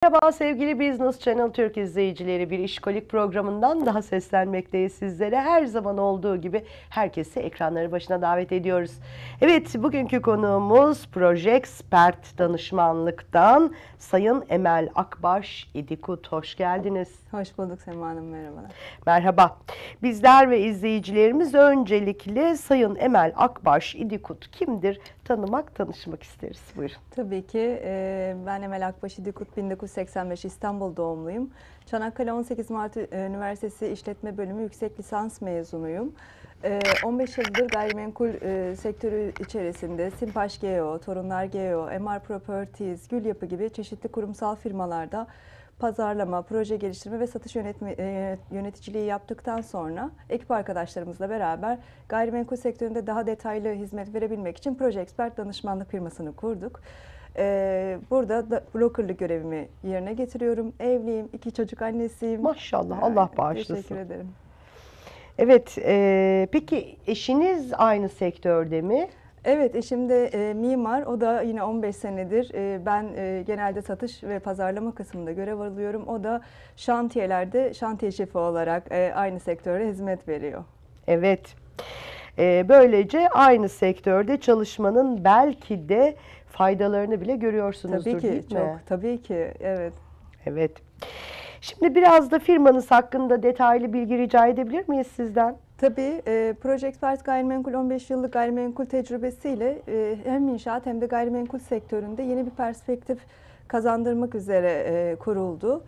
Merhaba sevgili Business Channel Türk izleyicileri, bir işkolik programından daha seslenmekteyiz sizlere. Her zaman olduğu gibi herkesi ekranları başına davet ediyoruz. Evet, bugünkü konuğumuz Projexpert Danışmanlık'tan Sayın Emel Akbaş İdikut. Hoş geldiniz. Hoş bulduk Sema Hanım, merhabalar. Merhaba. Bizler ve izleyicilerimiz öncelikle Sayın Emel Akbaş İdikut kimdir? Tanışmak isteriz. Buyurun. Tabii ki ben Emel Akbaş İdikut, 1985 İstanbul doğumluyum. Çanakkale 18 Mart Üniversitesi İşletme Bölümü yüksek lisans mezunuyum. 15 yıldır gayrimenkul sektörü içerisinde Simpaş Geo, Torunlar Geo, MR Properties, Gül Yapı gibi çeşitli kurumsal firmalarda pazarlama, proje geliştirme ve satış yöneticiliği yaptıktan sonra ekip arkadaşlarımızla beraber gayrimenkul sektöründe daha detaylı hizmet verebilmek için Projexpert danışmanlık firmasını kurduk. Burada da brokerlık görevimi yerine getiriyorum. Evliyim, 2 çocuk annesiyim. Maşallah, Allah bağışlasın. Teşekkür ederim. Evet, peki eşiniz aynı sektörde mi? Evet, eşim de mimar. O da yine 15 senedir. Ben genelde satış ve pazarlama kısmında görev alıyorum. O da şantiyelerde şantiye şefi olarak aynı sektöre hizmet veriyor. Evet. Böylece aynı sektörde çalışmanın belki de faydalarını bile görüyorsunuzdur, Tabii ki, değil mi? çok. Tabii ki, evet. Evet. Şimdi biraz da firmanız hakkında detaylı bilgi rica edebilir miyiz sizden? Tabii, Projexpert Gayrimenkul 15 yıllık gayrimenkul tecrübesiyle hem inşaat hem de gayrimenkul sektöründe yeni bir perspektif kazandırmak üzere kuruldu.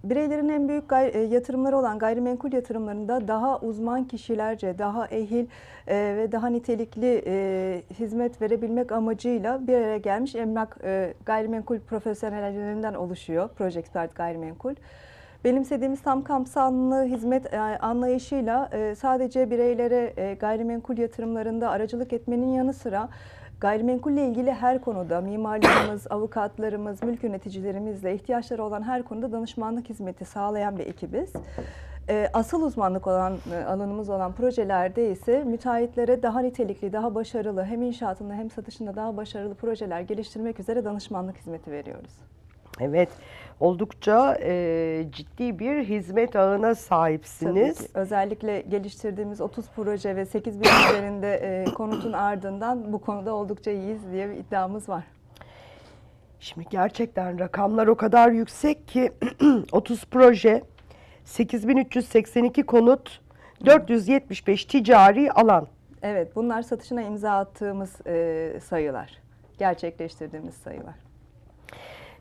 Bireylerin en büyük yatırımları olan gayrimenkul yatırımlarında daha uzman kişilerce, daha ehil ve daha nitelikli hizmet verebilmek amacıyla bir araya gelmiş emlak gayrimenkul profesyonellerinden oluşuyor Projexpert Gayrimenkul. Benimsediğimiz tam kapsamlı hizmet anlayışıyla sadece bireylere gayrimenkul yatırımlarında aracılık etmenin yanı sıra gayrimenkulle ilgili her konuda mimarlarımız, avukatlarımız, mülk yöneticilerimizle ihtiyaçları olan her konuda danışmanlık hizmeti sağlayan bir ekibiz. Asıl uzmanlık olan alanımız olan projelerde ise müteahhitlere daha nitelikli, daha başarılı hem inşaatında hem satışında daha başarılı projeler geliştirmek üzere danışmanlık hizmeti veriyoruz. Evet, oldukça ciddi bir hizmet ağına sahipsiniz. Tabii ki. Özellikle geliştirdiğimiz 30 proje ve 8 bin üzerinde konutun ardından bu konuda oldukça iyiyiz diye bir iddiamız var. Şimdi gerçekten rakamlar o kadar yüksek ki 30 proje, 8382 konut, 475 ticari alan. Evet, bunlar satışına imza attığımız sayılar, gerçekleştirdiğimiz sayılar.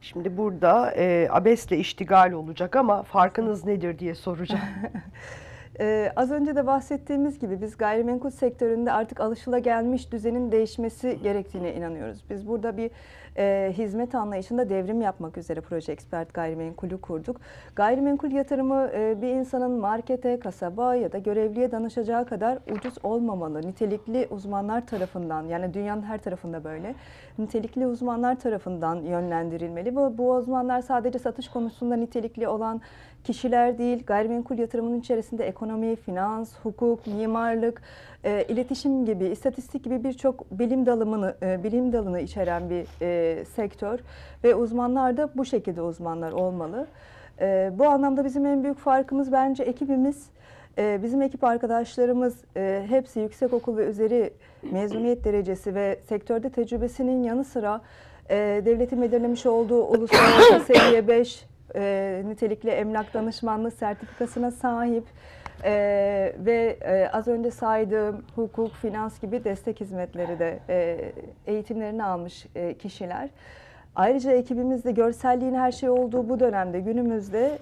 Şimdi burada abesle iştigal olacak ama farkınız nedir diye soracağım. Az önce de bahsettiğimiz gibi biz gayrimenkul sektöründe artık alışılagelmiş düzenin değişmesi gerektiğine inanıyoruz. Biz burada bir hizmet anlayışında devrim yapmak üzere Projexpert Gayrimenkul'ü kurduk. Gayrimenkul yatırımı bir insanın markete, kasaba ya da görevliye danışacağı kadar ucuz olmamalı. Nitelikli uzmanlar tarafından, yani dünyanın her tarafında böyle, nitelikli uzmanlar tarafından yönlendirilmeli. Bu uzmanlar sadece satış konusunda nitelikli olan kişiler değil, gayrimenkul yatırımının içerisinde ekonomi, finans, hukuk, mimarlık, iletişim gibi, istatistik gibi birçok bilim dalını içeren bir sektör ve uzmanlar da bu şekilde uzmanlar olmalı. Bu anlamda bizim en büyük farkımız bence ekibimiz. Bizim ekip arkadaşlarımız hepsi yüksekokul ve üzeri mezuniyet derecesi ve sektörde tecrübesinin yanı sıra devletin belirlemiş olduğu uluslararası seviye 5 nitelikli emlak danışmanlığı sertifikasına sahip ve az önce saydığım hukuk, finans gibi destek hizmetleri de eğitimlerini almış kişiler. Ayrıca ekibimizde görselliğin her şey olduğu bu dönemde günümüzde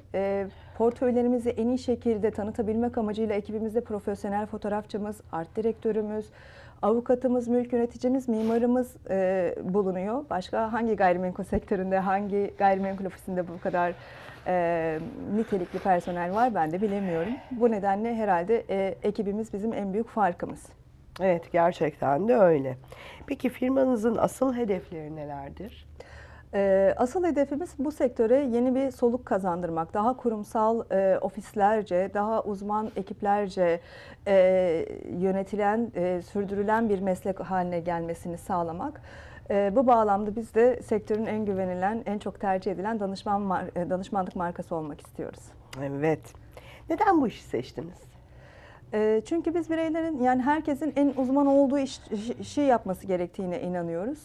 portföylerimizi en iyi şekilde tanıtabilmek amacıyla ekibimizde profesyonel fotoğrafçımız, art direktörümüz, avukatımız, mülk yöneticimiz, mimarımız bulunuyor. Başka hangi gayrimenkul sektöründe, hangi gayrimenkul ofisinde bu kadar nitelikli personel var ben de bilemiyorum. Bu nedenle herhalde ekibimiz bizim en büyük farkımız. Evet, gerçekten de öyle. Peki firmanızın asıl hedefleri nelerdir? Asıl hedefimiz bu sektöre yeni bir soluk kazandırmak. Daha kurumsal ofislerce, daha uzman ekiplerce yönetilen, sürdürülen bir meslek haline gelmesini sağlamak. Bu bağlamda biz de sektörün en güvenilen, en çok tercih edilen danışmanlık markası olmak istiyoruz. Evet. Neden bu işi seçtiniz? Çünkü biz bireylerin, yani herkesin en uzman olduğu işi yapması gerektiğine inanıyoruz.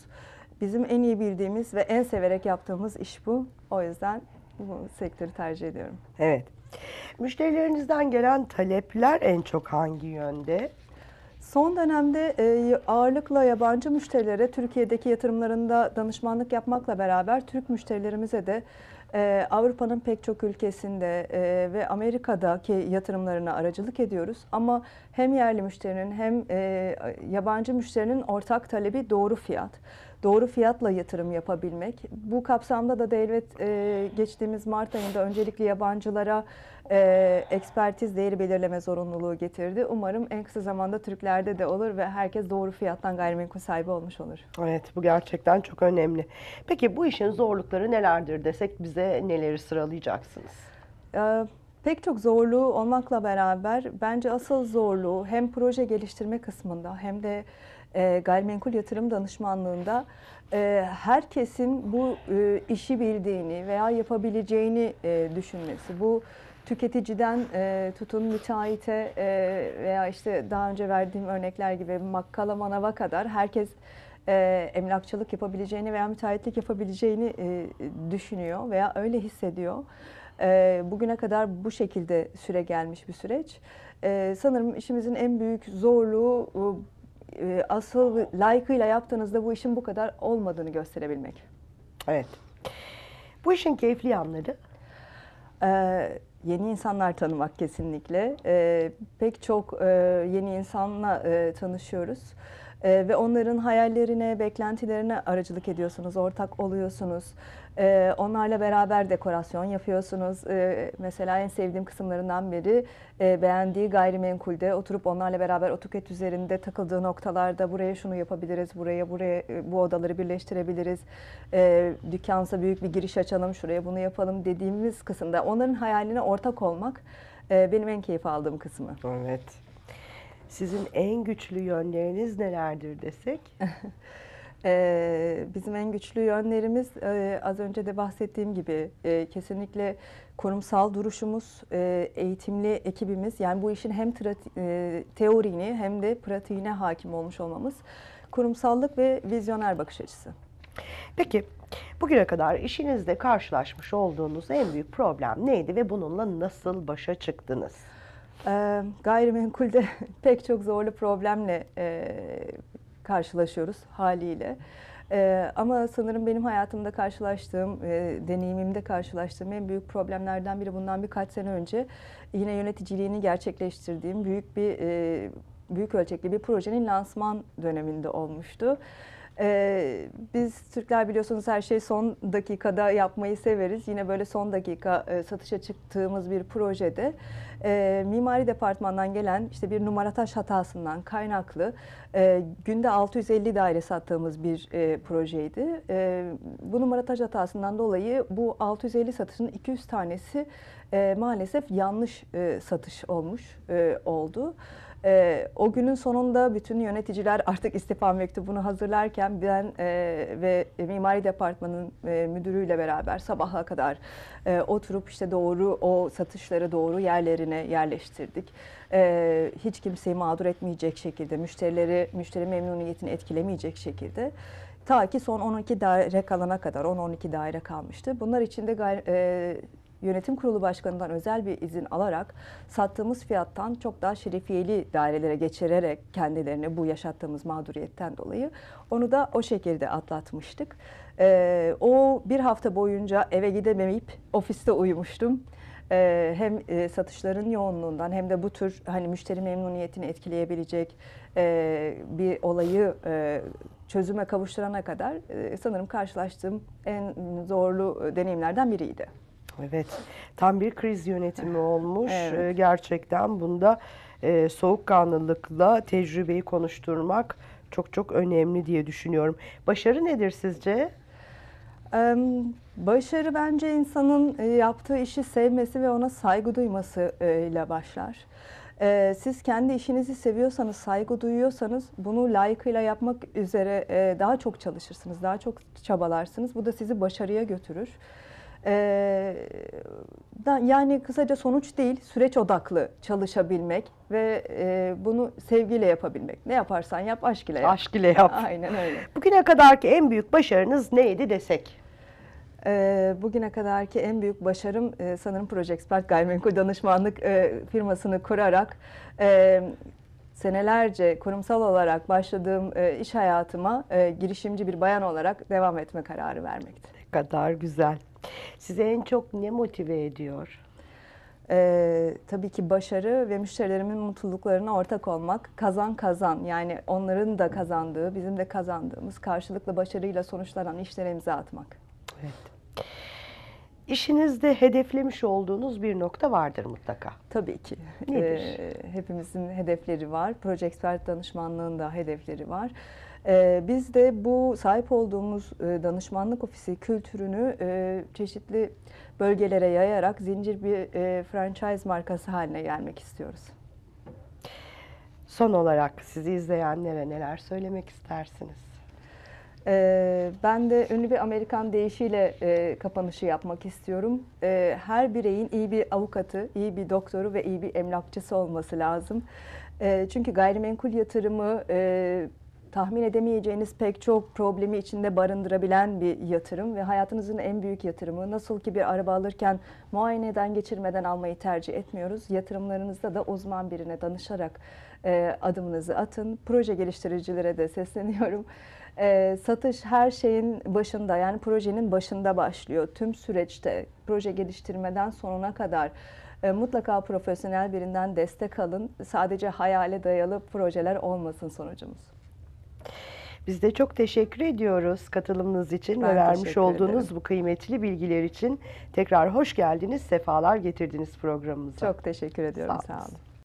Bizim en iyi bildiğimiz ve en severek yaptığımız iş bu. O yüzden bu sektörü tercih ediyorum. Evet. Müşterilerinizden gelen talepler en çok hangi yönde? Son dönemde ağırlıkla yabancı müşterilere Türkiye'deki yatırımlarında danışmanlık yapmakla beraber Türk müşterilerimize de Avrupa'nın pek çok ülkesinde ve Amerika'daki yatırımlarına aracılık ediyoruz. Ama hem yerli müşterinin hem yabancı müşterinin ortak talebi doğru fiyat. Doğru fiyatla yatırım yapabilmek. Bu kapsamda da devlet geçtiğimiz Mart ayında öncelikle yabancılara ekspertiz değeri belirleme zorunluluğu getirdi. Umarım en kısa zamanda Türklerde de olur ve herkes doğru fiyattan gayrimenkul sahibi olmuş olur. Evet, bu gerçekten çok önemli. Peki bu işin zorlukları nelerdir desek bize neleri sıralayacaksınız? Pek çok zorluğu olmakla beraber bence asıl zorluğu hem proje geliştirme kısmında hem de gayrimenkul yatırım danışmanlığında herkesin bu işi bildiğini veya yapabileceğini düşünmesi. Bu tüketiciden tutun müteahhite veya işte daha önce verdiğim örnekler gibi makkala manava kadar herkes emlakçılık yapabileceğini veya müteahhitlik yapabileceğini düşünüyor veya öyle hissediyor. Bugüne kadar bu şekilde süre gelmiş bir süreç. Sanırım işimizin en büyük zorluğu asıl layıkıyla yaptığınızda bu işin bu kadar olmadığını gösterebilmek. Evet. Bu işin keyifli yanları? Yeni insanlar tanımak kesinlikle. Pek çok yeni insanla tanışıyoruz. Ve onların hayallerine, beklentilerine aracılık ediyorsunuz, ortak oluyorsunuz. Onlarla beraber dekorasyon yapıyorsunuz. Mesela en sevdiğim kısımlarından biri beğendiği gayrimenkulde oturup onlarla beraber AutoCAD üzerinde takıldığı noktalarda buraya şunu yapabiliriz, buraya bu odaları birleştirebiliriz. Dükkansa büyük bir giriş açalım, şuraya bunu yapalım dediğimiz kısımda onların hayaline ortak olmak benim en keyif aldığım kısmı. Evet. Sizin en güçlü yönleriniz nelerdir desek? Bizim en güçlü yönlerimiz az önce de bahsettiğim gibi kesinlikle kurumsal duruşumuz, eğitimli ekibimiz. Yani bu işin hem teorini hem de pratiğine hakim olmuş olmamız. Kurumsallık ve vizyoner bakış açısı. Peki bugüne kadar işinizde karşılaşmış olduğunuz en büyük problem neydi ve bununla nasıl başa çıktınız? Gayrimenkulde pek çok zorlu problemle karşılaşıyoruz haliyle. Ama sanırım benim hayatımda karşılaştığım, deneyimimde karşılaştığım en büyük problemlerden biri bundan birkaç sene önce yine yöneticiliğini gerçekleştirdiğim büyük ölçekli bir projenin lansman döneminde olmuştu. Biz Türkler biliyorsunuz her şeyi son dakikada yapmayı severiz. Yine böyle son dakika satışa çıktığımız bir projede mimari departmandan gelen işte bir numarataş hatasından kaynaklı günde 650 daire sattığımız bir projeydi. Bu numarataş hatasından dolayı bu 650 satışın 200 tanesi maalesef yanlış satış oldu. O günün sonunda bütün yöneticiler artık istifa mektubunu hazırlarken ben ve mimari departmanın müdürüyle beraber sabaha kadar oturup işte o satışları doğru yerlerine yerleştirdik. Hiç kimseyi mağdur etmeyecek şekilde, müşteri memnuniyetini etkilemeyecek şekilde. Ta ki son 12 daire kalana kadar, 10-12 daire kalmıştı. Bunlar için de Yönetim Kurulu Başkanı'ndan özel bir izin alarak sattığımız fiyattan çok daha şerefiyeli dairelere geçirerek kendilerini bu yaşattığımız mağduriyetten dolayı onu da o şekilde atlatmıştık. O bir hafta boyunca eve gidemeyip ofiste uyumuştum. Hem satışların yoğunluğundan hem de bu tür hani müşteri memnuniyetini etkileyebilecek bir olayı çözüme kavuşturana kadar sanırım karşılaştığım en zorlu deneyimlerden biriydi. Evet, tam bir kriz yönetimi olmuş. Evet. Gerçekten bunda soğukkanlılıkla tecrübeyi konuşturmak çok çok önemli diye düşünüyorum. Başarı nedir sizce? Başarı bence insanın yaptığı işi sevmesi ve ona saygı duyması ile başlar. Siz kendi işinizi seviyorsanız, saygı duyuyorsanız bunu layıkıyla yapmak üzere daha çok çalışırsınız, daha çok çabalarsınız. Bu da sizi başarıya götürür. Yani kısaca sonuç değil, süreç odaklı çalışabilmek ve bunu sevgiyle yapabilmek. Ne yaparsan yap, aşk ile yap. Aşk ile yap. Aynen öyle. Bugüne kadarki en büyük başarınız neydi desek? Bugüne kadarki en büyük başarım sanırım Proje Expert Gayrimenkul Danışmanlık firmasını kurarak senelerce kurumsal olarak başladığım iş hayatıma girişimci bir bayan olarak devam etme kararı vermekti. Ne kadar güzel. Sizi en çok ne motive ediyor? Tabii ki başarı ve müşterilerimin mutluluklarına ortak olmak, kazan kazan, yani onların da kazandığı, bizim de kazandığımız karşılıklı başarıyla sonuçlanan işlere imza atmak. Evet. İşinizde hedeflemiş olduğunuz bir nokta vardır mutlaka. Tabii ki. Nedir? Hepimizin hedefleri var. Proje Expert danışmanlığın da hedefleri var. Biz de bu sahip olduğumuz danışmanlık ofisi kültürünü çeşitli bölgelere yayarak zincir bir franchise markası haline gelmek istiyoruz. Son olarak sizi izleyenlere neler söylemek istersiniz? Ben de ünlü bir Amerikan deyişiyle kapanışı yapmak istiyorum. Her bireyin iyi bir avukatı, iyi bir doktoru ve iyi bir emlakçısı olması lazım. Çünkü gayrimenkul yatırımı tahmin edemeyeceğiniz pek çok problemi içinde barındırabilen bir yatırım ve hayatınızın en büyük yatırımı. Nasıl ki bir araba alırken muayeneden geçirmeden almayı tercih etmiyoruz. Yatırımlarınızda da uzman birine danışarak adımınızı atın. Proje geliştiricilere de sesleniyorum. Satış her şeyin başında, yani projenin başında başlıyor. Tüm süreçte proje geliştirmeden sonuna kadar mutlaka profesyonel birinden destek alın. Sadece hayale dayalı projeler olmasın sonucumuz. Biz de çok teşekkür ediyoruz katılımınız için Ben ve vermiş teşekkür olduğunuz ederim. bu kıymetli bilgiler için. Tekrar hoş geldiniz, sefalar getirdiniz programımıza. Çok teşekkür ediyorum. Sağ olun. Sağ olun.